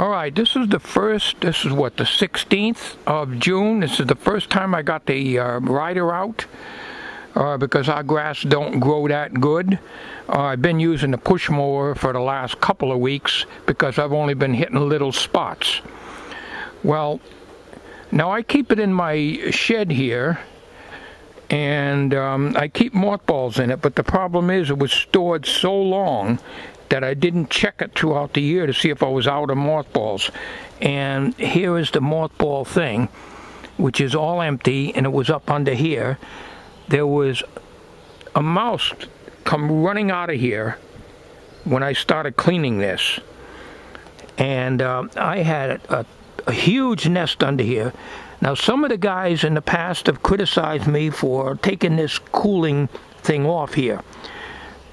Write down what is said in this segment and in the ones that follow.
All right, this is what, the 16th of June. This is the first time I got the rider out because our grass don't grow that good. I've been using the push mower for the last couple of weeks because I've only been hitting little spots. Well, now I keep it in my shed here, and I keep mothballs in it, but the problem is it was stored so long that I didn't check it throughout the year to see if I was out of mothballs. And here is the mothball thing, which is all empty, and it was up under here. There was a mouse come running out of here when I started cleaning this. And I had a huge nest under here. Now, some of the guys in the past have criticized me for taking this cooling thing off here.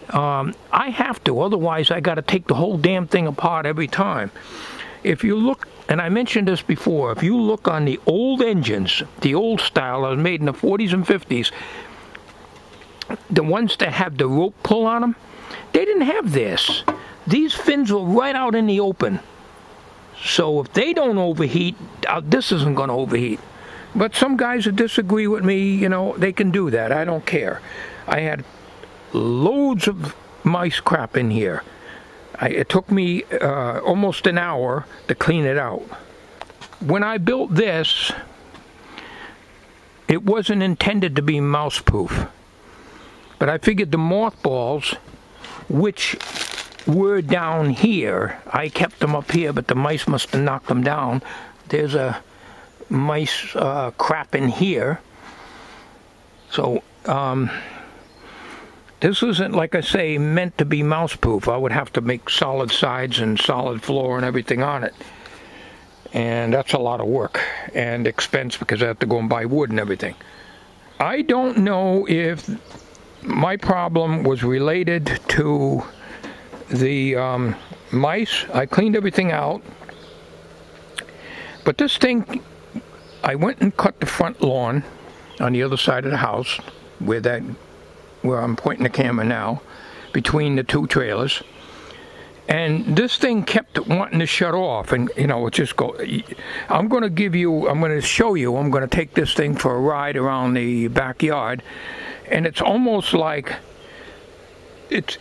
I have to, otherwise I got to take the whole damn thing apart every time. If you look, and I mentioned this before, if you look on the old engines, the old style that was made in the 40s and 50s, the ones that have the rope pull on them, they didn't have this. These fins were right out in the open. So if they don't overheat, this isn't going to overheat. But some guys that disagree with me, you know, they can do that. I don't care. I had loads of mice crap in here. It took me almost an hour to clean it out. When I built this, it wasn't intended to be mouse proof. But I figured the mothballs, which were down here, I kept them up here, but the mice must have knocked them down. There's a mice crap in here. So this isn't, like I say, meant to be mouse proof. I would have to make solid sides and solid floor and everything on it. And that's a lot of work and expense because I have to go and buy wood and everything. I don't know if my problem was related to the mice. I cleaned everything out. But this thing, I went and cut the front lawn on the other side of the house where I'm pointing the camera now, between the two trailers. And this thing kept wanting to shut off, and you know, it just go. I'm going to show you, I'm going to take this thing for a ride around the backyard, and it's almost like, it's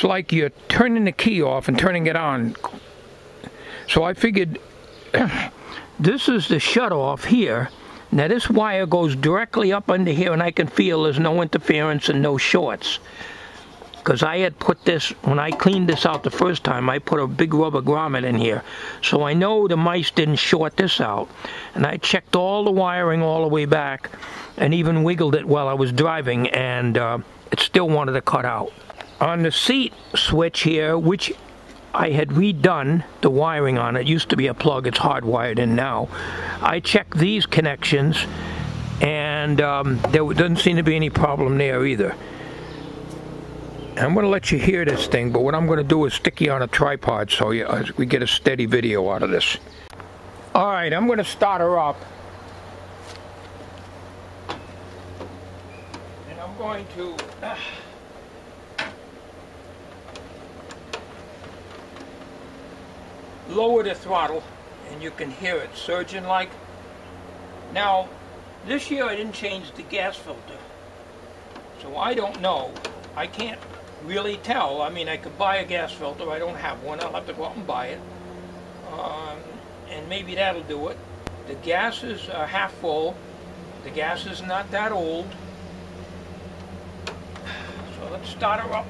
like you're turning the key off and turning it on. So I figured, this is the shut off here. Now this wire goes directly up under here, and I can feel there's no interference and no shorts. Because I had put this, when I cleaned this out the first time, I put a big rubber grommet in here. So I know the mice didn't short this out. And I checked all the wiring all the way back, and even wiggled it while I was driving, and it still wanted to cut out. On the seat switch here, which I had redone the wiring on, it used to be a plug, it's hardwired in now. I checked these connections, and there doesn't seem to be any problem there either. I'm going to let you hear this thing, but what I'm going to do is stick you on a tripod so we get a steady video out of this. Alright, I'm going to start her up. And I'm going to lower the throttle, and you can hear it surging like. Now, this year I didn't change the gas filter, so I don't know. I can't really tell. I mean, I could buy a gas filter. I don't have one. I'll have to go out and buy it, and maybe that'll do it. The gas is half full. The gas is not that old, so let's start her up.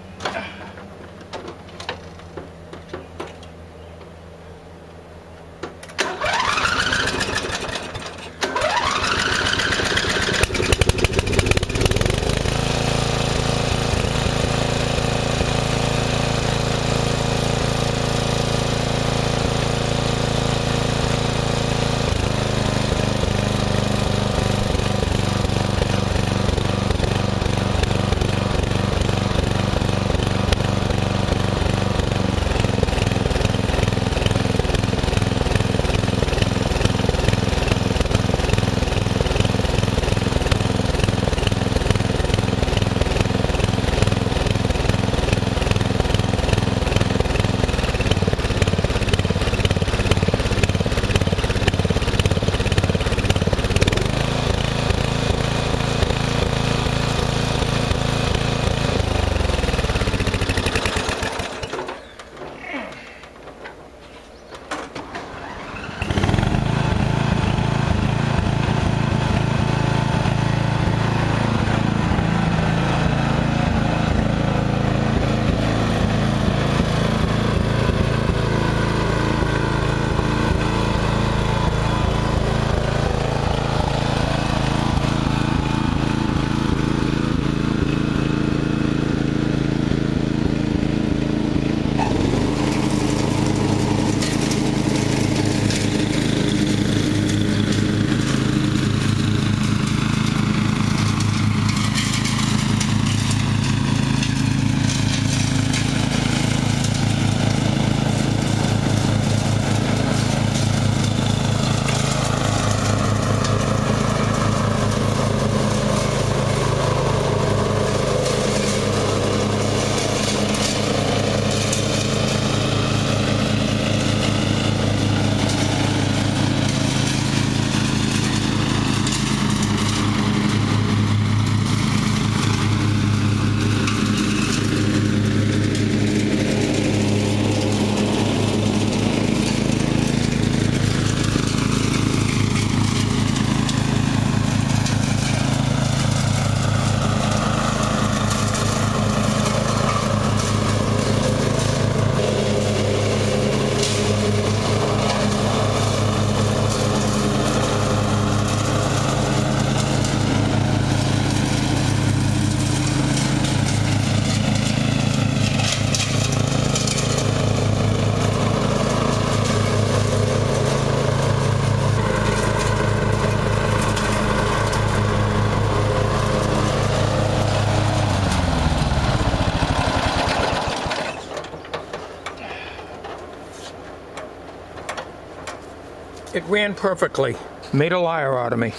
It ran perfectly. Made a liar out of me.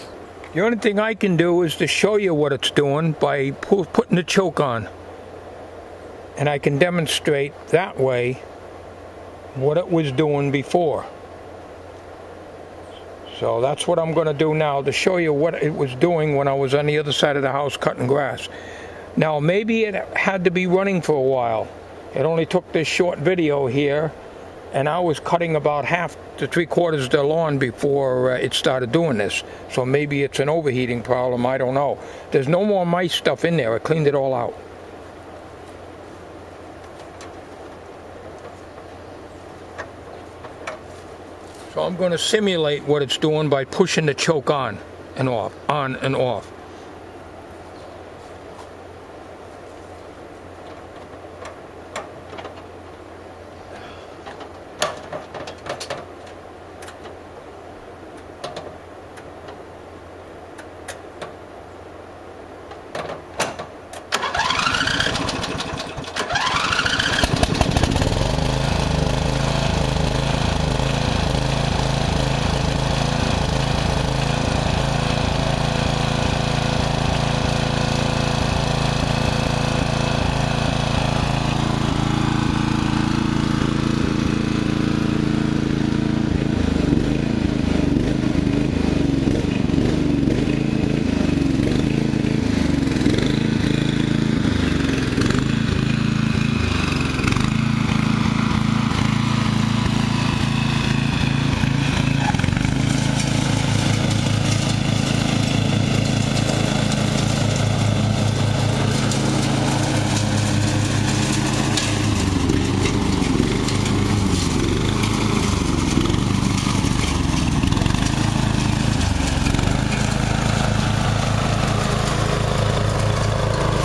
The only thing I can do is to show you what it's doing by putting the choke on. And I can demonstrate that way what it was doing before. So that's what I'm going to do now, to show you what it was doing when I was on the other side of the house cutting grass. Now maybe it had to be running for a while. It only took this short video here, and I was cutting about half to 3/4 of the lawn before it started doing this. So maybe it's an overheating problem, I don't know. There's no more mice stuff in there. I cleaned it all out. So I'm going to simulate what it's doing by pushing the choke on and off, on and off.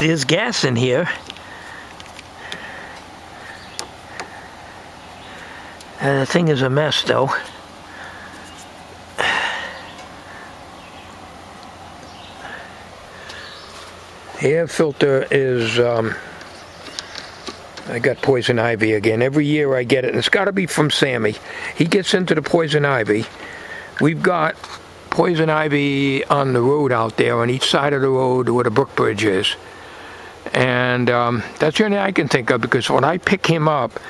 There's gas in here. The thing is a mess though. The air filter is, I got poison ivy again. Every year I get it, and it's got to be from Sammy. He gets into the poison ivy. We've got poison ivy on the road out there, on each side of the road where the brook bridge is. And that's the only I can think of, because when I pick him up,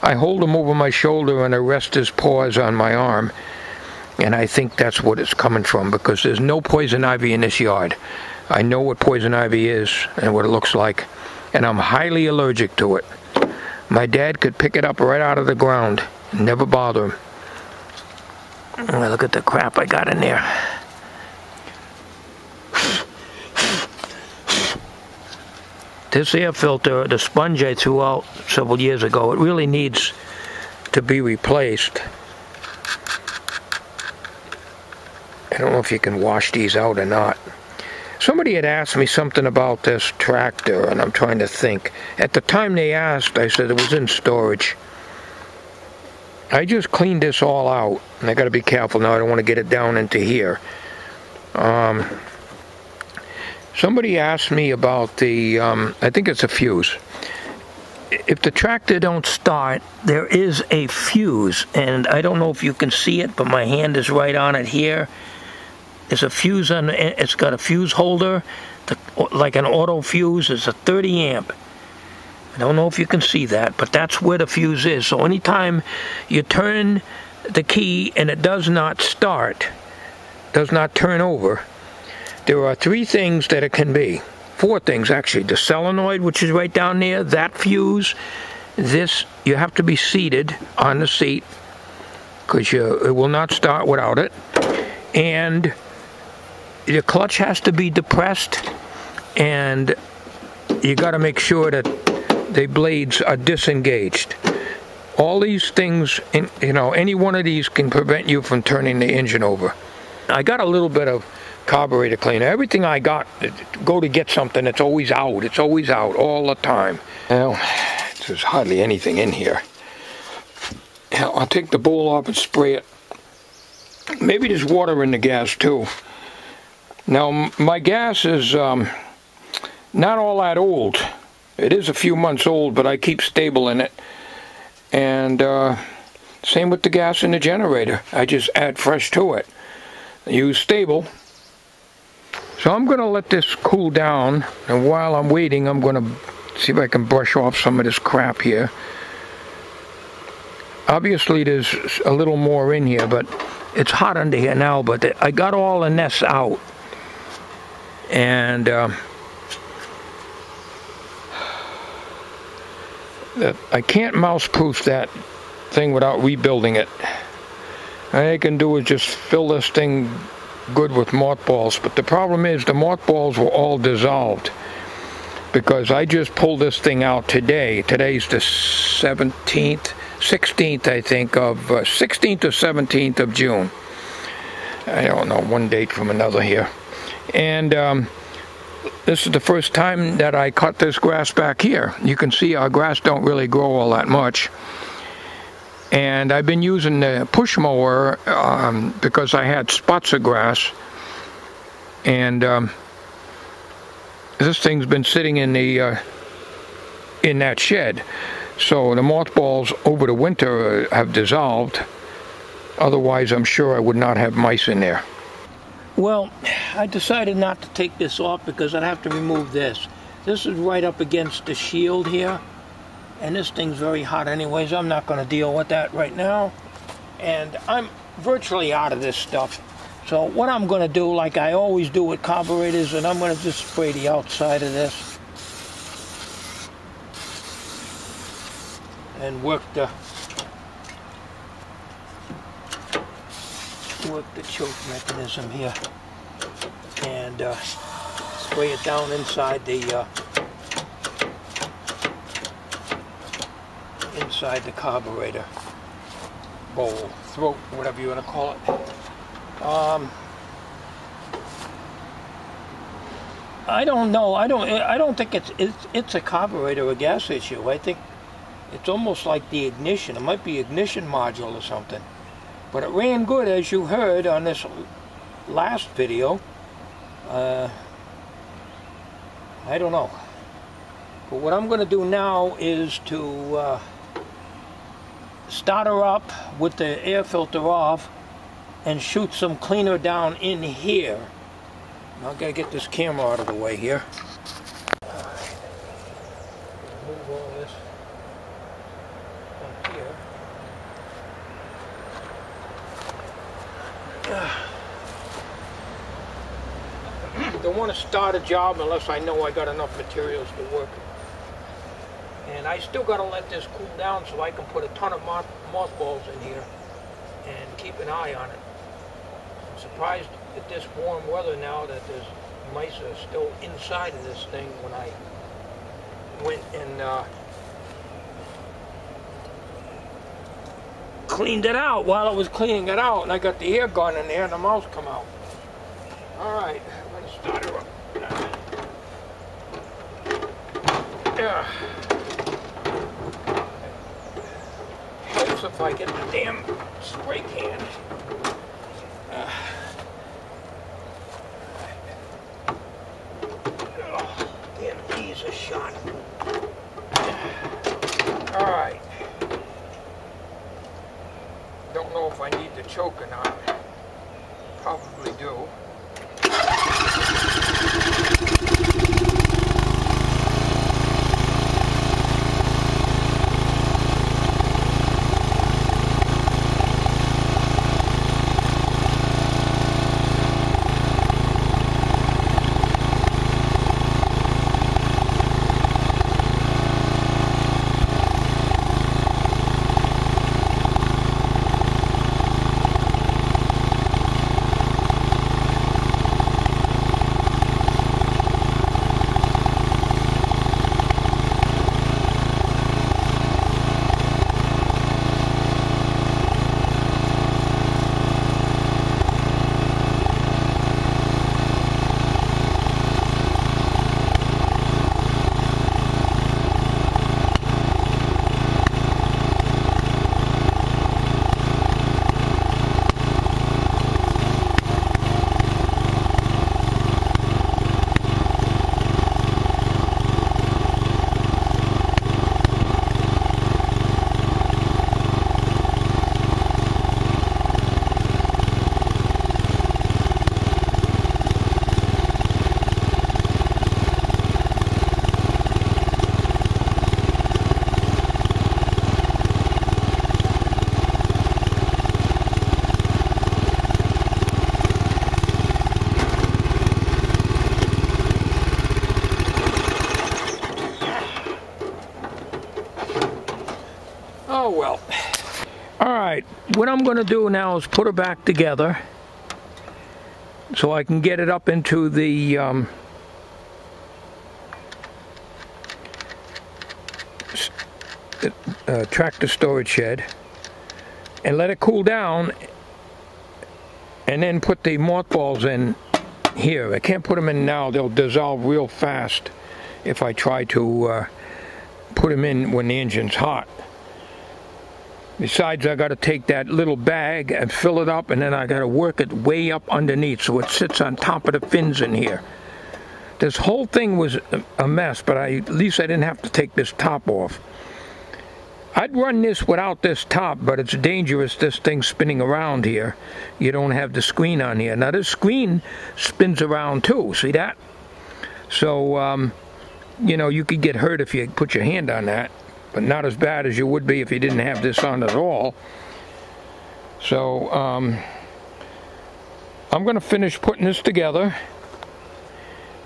I hold him over my shoulder and I rest his paws on my arm. And I think that's what it's coming from, because there's no poison ivy in this yard. I know what poison ivy is and what it looks like, and I'm highly allergic to it. My dad could pick it up right out of the ground and never bother him. Oh, look at the crap I got in there. This air filter, the sponge I threw out several years ago, it really needs to be replaced. I don't know if you can wash these out or not. Somebody had asked me something about this tractor, and I'm trying to think. At the time they asked, I said it was in storage. I just cleaned this all out, and I got to be careful now. I don't want to get it down into here. Somebody asked me about the, I think it's a fuse. If the tractor don't start, there is a fuse, and I don't know if you can see it, but my hand is right on it here. There's a fuse on it. It's got a fuse holder, like an auto fuse. It's a 30 amp. I don't know if you can see that, but that's where the fuse is. So anytime you turn the key and it does not start, does not turn over, there are 3 things that it can be. 4 things actually. The solenoid, which is right down there, that fuse, this, you have to be seated on the seat, because it will not start without it. And your clutch has to be depressed, and you got to make sure that the blades are disengaged. All these things, any one of these can prevent you from turning the engine over. I got a little bit of carburetor cleaner. Everything I got, go to get something, it's always out. It's always out all the time. Well, there's hardly anything in here. I'll take the bowl off and spray it. Maybe there's water in the gas too. Now, my gas is not all that old. It is a few months old, but I keep stable in it. And Same with the gas in the generator. I just add fresh to it. Use stable. So I'm going to let this cool down, and while I'm waiting, I'm going to see if I can brush off some of this crap here. Obviously there's a little more in here, but it's hot under here now, but I got all the nests out. And I can't mouse-proof that thing without rebuilding it. All I can do is just fill this thing good with mothballs, but the problem is the mothballs were all dissolved because I just pulled this thing out today. Today's the 16th, I think, of 16th or 17th of June. I don't know, one date from another here. And this is the first time that I cut this grass back here. You can see our grass don't really grow all that much. And I've been using the push mower because I had spots of grass. And this thing's been sitting in that shed. So the mothballs over the winter have dissolved. Otherwise, I'm sure I would not have mice in there. Well, I decided not to take this off because I'd have to remove this. This is right up against the shield here. And this thing's very hot anyways. I'm not going to deal with that right now. And I'm virtually out of this stuff. So what I'm going to do, like I always do with carburetors, and I'm going to just spray the outside of this. And work the choke mechanism here. And spray it down inside the carburetor bowl, throat, whatever you want to call it. I don't know. I don't think it's a carburetor or gas issue. I think it's almost like the ignition. It might be ignition module or something. But it ran good, as you heard on this last video. I don't know. But what I'm going to do now is to start her up with the air filter off and shoot some cleaner down in here. Now I've got to get this camera out of the way here. Move all this up here. Don't want to start a job unless I know I got enough materials to work. And I still got to let this cool down so I can put a ton of mothballs in here and keep an eye on it. I'm surprised at this warm weather now that there's mice are still inside of this thing when I went and cleaned it out while I was cleaning it out, and I got the air gun in there and the mouse come out. Alright, I'm going to start her up. Yeah. Helps if I get the damn spray can. Damn bees are shot. Alright. Don't know if I need the choke or not. Probably do. well. Alright, what I'm going to do now is put her back together so I can get it up into the tractor storage shed and let it cool down, and then put the mothballs in here. I can't put them in now, they'll dissolve real fast if I try to put them in when the engine's hot. Besides, I got to take that little bag and fill it up, and then I got to work it way up underneath so it sits on top of the fins in here. This whole thing was a mess, but at least I didn't have to take this top off. I'd run this without this top, but it's dangerous, this thing spinning around here. You don't have the screen on here. Now this screen spins around too, see that? So, you know, you could get hurt if you put your hand on that, but not as bad as you would be if you didn't have this on at all. So, I'm going to finish putting this together,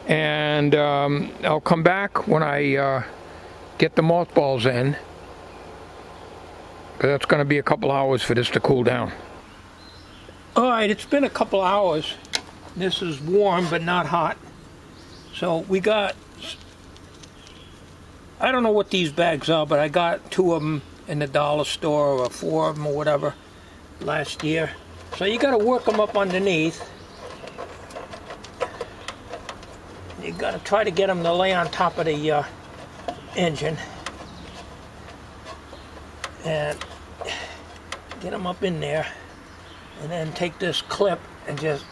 and I'll come back when I get the mothballs in. But that's going to be a couple hours for this to cool down. Alright, it's been a couple hours. This is warm but not hot. So we got, I don't know what these bags are, but I got 2 of them in the dollar store, or 4 of them or whatever, last year. So you got to work them up underneath. You got to try to get them to lay on top of the engine. And get them up in there, and then take this clip and just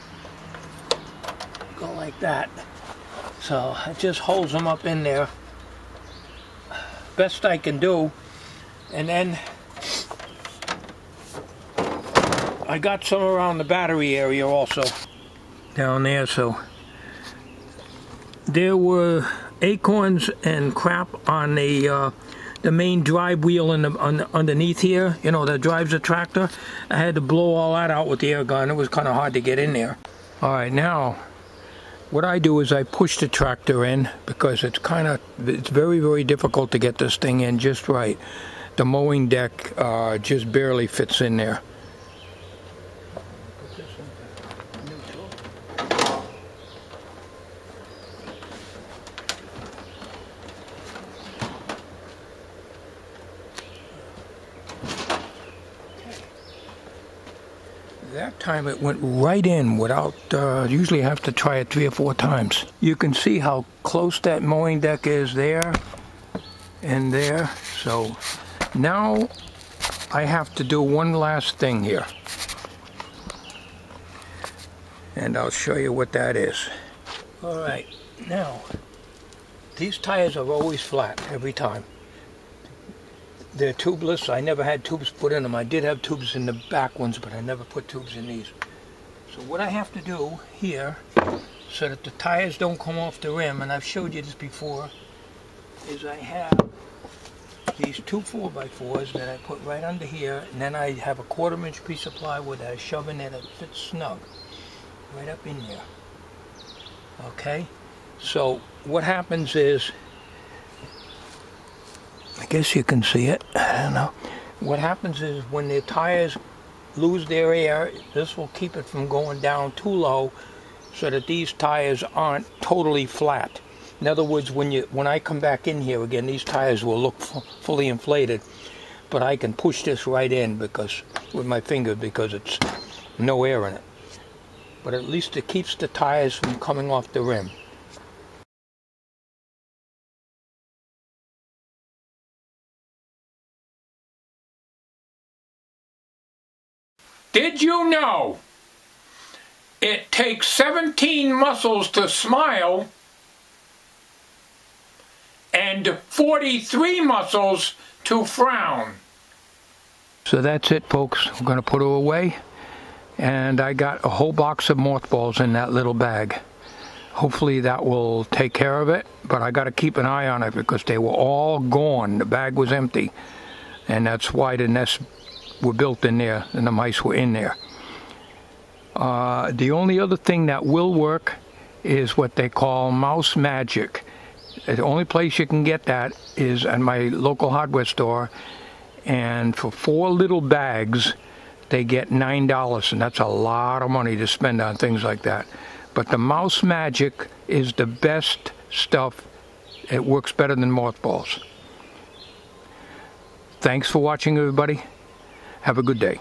go like that. So it just holds them up in there best I can do. And then I got some around the battery area also down there. So there were acorns and crap on the main drive wheel in the, underneath here, you know, that drives the tractor. I had to blow all that out with the air gun. It was kind of hard to get in there. Alright, now what I do is I push the tractor in, because it's very, very difficult to get this thing in just right. The mowing deck just barely fits in there. That time it went right in without, usually I have to try it 3 or 4 times. You can see how close that mowing deck is there and there. So now I have to do one last thing here. And I'll show you what that is. Alright, now these tires are always flat every time. They're tubeless. I never had tubes put in them. I did have tubes in the back ones, but I never put tubes in these. So what I have to do here, so that the tires don't come off the rim, and I've showed you this before, is I have these 2 4x4s that I put right under here, and then I have a 1/4 inch piece of plywood that I shove in there that fits snug, right up in there. Okay? So what happens is, I guess you can see it, I don't know. What happens is when the tires lose their air, this will keep it from going down too low, so that these tires aren't totally flat. In other words, when I come back in here again, these tires will look fully inflated, but I can push this right in with my finger, because it's no air in it. But at least it keeps the tires from coming off the rim. Did you know it takes 17 muscles to smile and 43 muscles to frown? So that's it, folks. We're going to put her away. And I got a whole box of mothballs in that little bag. Hopefully that will take care of it, but I got to keep an eye on it because they were all gone. The bag was empty, and that's why the nests were built in there and the mice were in there. The only other thing that will work is what they call mouse magic. The only place you can get that is at my local hardware store, and for 4 little bags they get $9, and that's a lot of money to spend on things like that. But the Mouse Magic is the best stuff. It works better than mothballs. Thanks for watching, everybody. Have a good day.